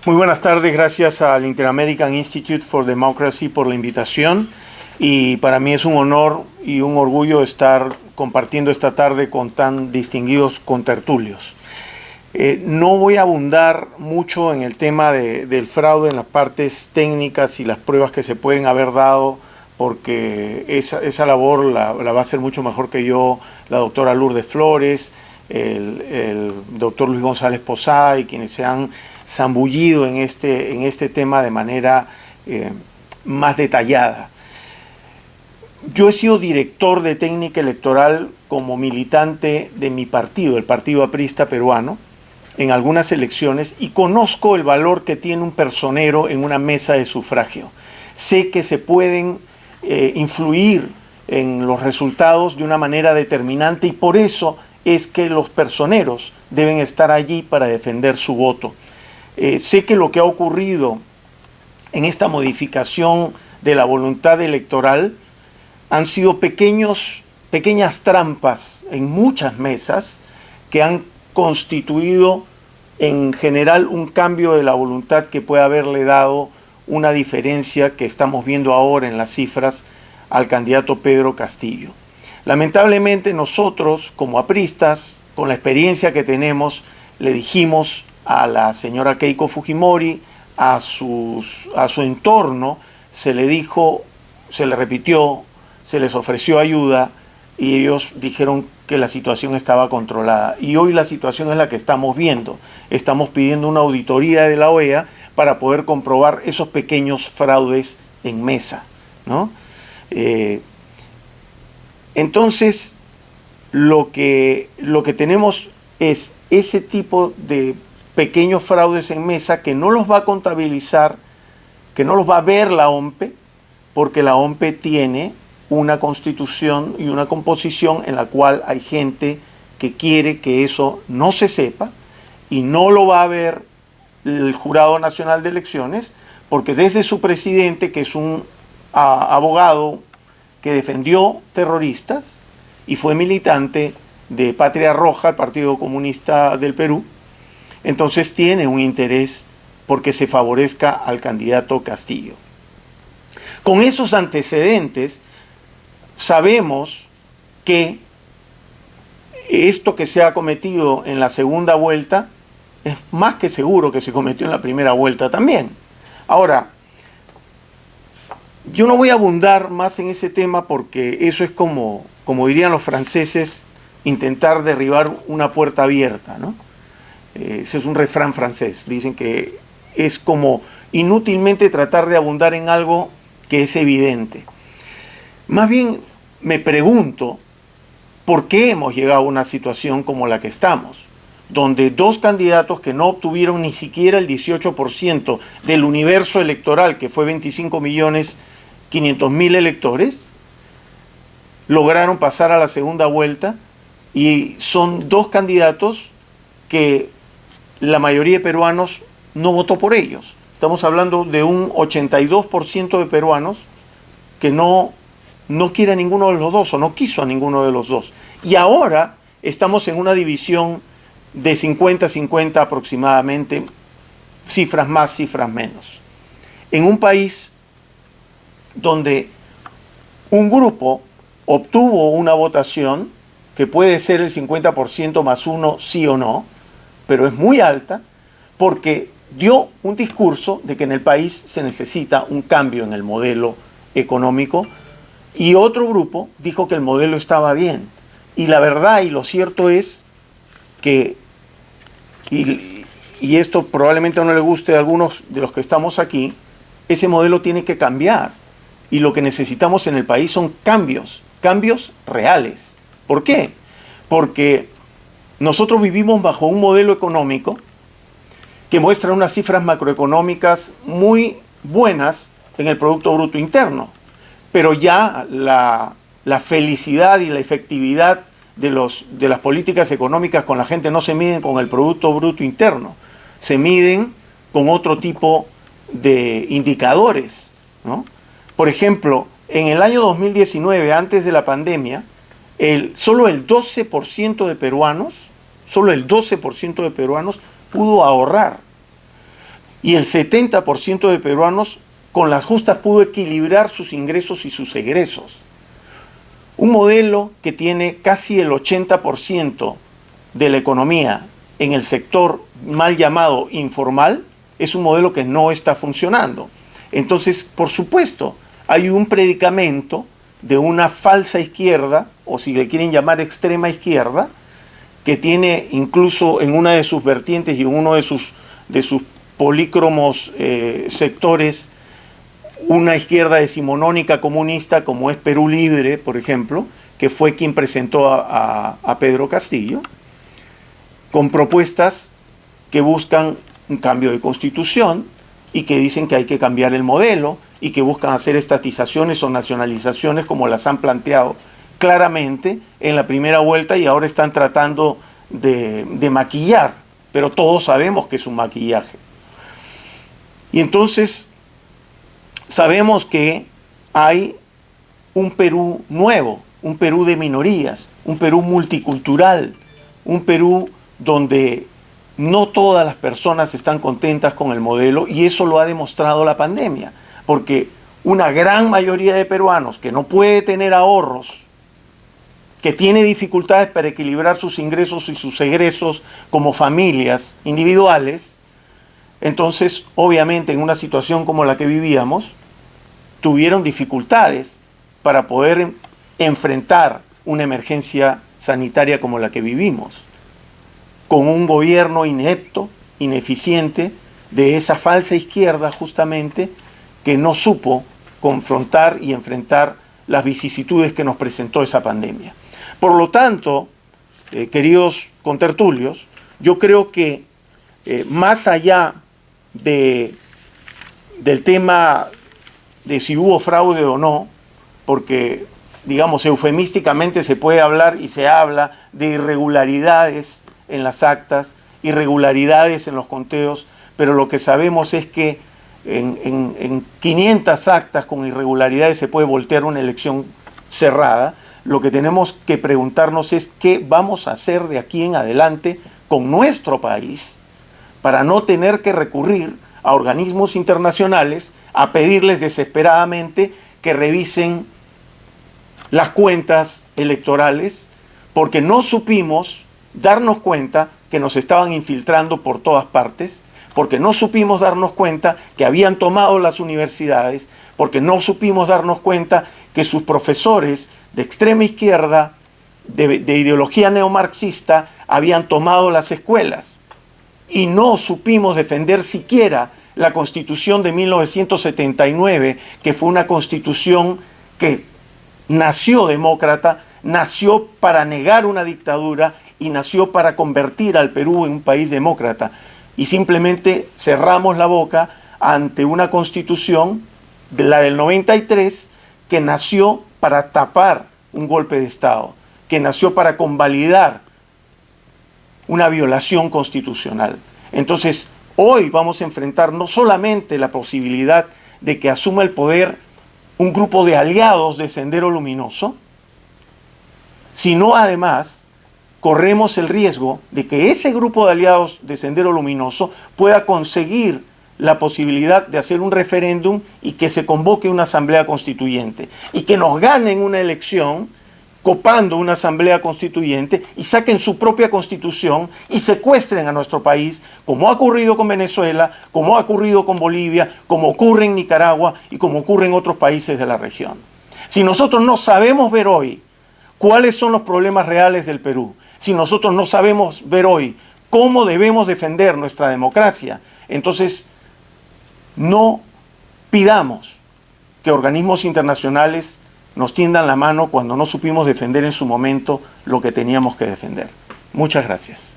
Muy buenas tardes, gracias al Inter-American Institute for Democracy por la invitación, y para mí es un honor y un orgullo estar compartiendo esta tarde con tan distinguidos contertulios. No voy a abundar mucho en el tema del fraude, en las partes técnicas y las pruebas que se pueden haber dado, porque esa labor la va a hacer mucho mejor que yo la doctora Lourdes Flores, el doctor Luis González Posada y quienes se han zambullido en este tema de manera más detallada. Yo he sido director de técnica electoral como militante de mi partido, el Partido Aprista Peruano, en algunas elecciones, y conozco el valor que tiene un personero en una mesa de sufragio. Sé que se pueden influir en los resultados de una manera determinante, y por eso es que los personeros deben estar allí para defender su voto. Sé que lo que ha ocurrido en esta modificación de la voluntad electoral han sido pequeñas trampas en muchas mesas que han constituido en general un cambio de la voluntad que puede haberle dado una diferencia que estamos viendo ahora en las cifras al candidato Pedro Castillo. Lamentablemente nosotros, como apristas, con la experiencia que tenemos, le dijimos a la señora Keiko Fujimori, a su entorno, se le dijo, se le repitió, se les ofreció ayuda, y ellos dijeron que la situación estaba controlada. Y hoy la situación es la que estamos viendo. Estamos pidiendo una auditoría de la OEA para poder comprobar esos pequeños fraudes en mesa, ¿no? Entonces, lo que tenemos es ese tipo de pequeños fraudes en mesa que no los va a contabilizar, que no los va a ver la OMPE, porque la OMPE tiene una constitución y una composición en la cual hay gente que quiere que eso no se sepa, y no lo va a ver el Jurado Nacional de Elecciones, porque desde su presidente, que es un abogado que defendió terroristas y fue militante de Patria Roja, el Partido Comunista del Perú, entonces tiene un interés porque se favorezca al candidato Castillo. Con esos antecedentes, sabemos que esto que se ha cometido en la segunda vuelta es más que seguro que se cometió en la primera vuelta también. Ahora, yo no voy a abundar más en ese tema porque eso es como dirían los franceses, intentar derribar una puerta abierta, ¿no? Ese es un refrán francés. Dicen que es como inútilmente tratar de abundar en algo que es evidente. Más bien me pregunto por qué hemos llegado a una situación como la que estamos, donde dos candidatos que no obtuvieron ni siquiera el 18% del universo electoral, que fue 25.500.000 electores, lograron pasar a la segunda vuelta, y son dos candidatos que la mayoría de peruanos no votó por ellos. Estamos hablando de un 82% de peruanos que no quiere a ninguno de los dos, o no quiso a ninguno de los dos. Y ahora estamos en una división de 50-50 aproximadamente, cifras más, cifras menos. En un país donde un grupo obtuvo una votación que puede ser el 50% más uno, sí o no, pero es muy alta, porque dio un discurso de que en el país se necesita un cambio en el modelo económico, y otro grupo dijo que el modelo estaba bien. Y la verdad y lo cierto es que, y esto probablemente no le guste a algunos de los que estamos aquí, ese modelo tiene que cambiar, y lo que necesitamos en el país son cambios reales. ¿Por qué? Porque nosotros vivimos bajo un modelo económico que muestra unas cifras macroeconómicas muy buenas en el Producto Bruto Interno, pero ya la felicidad y la efectividad de las políticas económicas con la gente no se miden con el Producto Bruto Interno, se miden con otro tipo de indicadores, ¿no? Por ejemplo, en el año 2019, antes de la pandemia, solo el 12% de peruanos pudo ahorrar. Y el 70% de peruanos con las justas pudo equilibrar sus ingresos y sus egresos. Un modelo que tiene casi el 80% de la economía en el sector mal llamado informal, es un modelo que no está funcionando. Entonces, por supuesto, hay un predicamento de una falsa izquierda, o si le quieren llamar extrema izquierda, que tiene incluso en una de sus vertientes y en uno de sus polícromos sectores una izquierda decimonónica comunista como es Perú Libre, por ejemplo, que fue quien presentó a Pedro Castillo, con propuestas que buscan un cambio de constitución y que dicen que hay que cambiar el modelo y que buscan hacer estatizaciones o nacionalizaciones como las han planteado claramente en la primera vuelta y ahora están tratando de maquillar, pero todos sabemos que es un maquillaje. Y entonces sabemos que hay un Perú nuevo, un Perú de minorías, un Perú multicultural, un Perú donde no todas las personas están contentas con el modelo, y eso lo ha demostrado la pandemia, porque una gran mayoría de peruanos que no puede tener ahorros, que tiene dificultades para equilibrar sus ingresos y sus egresos como familias individuales, entonces obviamente en una situación como la que vivíamos, tuvieron dificultades para poder enfrentar una emergencia sanitaria como la que vivimos, con un gobierno inepto, ineficiente, de esa falsa izquierda justamente, que no supo confrontar y enfrentar las vicisitudes que nos presentó esa pandemia. Por lo tanto, queridos contertulios, yo creo que más allá del tema de si hubo fraude o no, porque, digamos, eufemísticamente se puede hablar y se habla de irregularidades en las actas, irregularidades en los conteos, pero lo que sabemos es que en 500 actas con irregularidades se puede voltear una elección cerrada. Lo que tenemos que preguntarnos es qué vamos a hacer de aquí en adelante con nuestro país para no tener que recurrir a organismos internacionales a pedirles desesperadamente que revisen las cuentas electorales, porque no supimos darnos cuenta que nos estaban infiltrando por todas partes, porque no supimos darnos cuenta que habían tomado las universidades, porque no supimos darnos cuenta que sus profesores de extrema izquierda, de ideología neomarxista, habían tomado las escuelas. Y no supimos defender siquiera la Constitución de 1979, que fue una constitución que nació demócrata, nació para negar una dictadura y nació para convertir al Perú en un país demócrata. Y simplemente cerramos la boca ante una constitución, la del 93, que nació para tapar un golpe de Estado, que nació para convalidar una violación constitucional. Entonces, hoy vamos a enfrentar no solamente la posibilidad de que asuma el poder un grupo de aliados de Sendero Luminoso, sino además corremos el riesgo de que ese grupo de aliados de Sendero Luminoso pueda conseguir la posibilidad de hacer un referéndum y que se convoque una asamblea constituyente y que nos ganen una elección copando una asamblea constituyente y saquen su propia constitución y secuestren a nuestro país, como ha ocurrido con Venezuela, como ha ocurrido con Bolivia, como ocurre en Nicaragua y como ocurre en otros países de la región. Si nosotros no sabemos ver hoy cuáles son los problemas reales del Perú, si nosotros no sabemos ver hoy cómo debemos defender nuestra democracia, entonces no pidamos que organismos internacionales nos tiendan la mano cuando no supimos defender en su momento lo que teníamos que defender. Muchas gracias.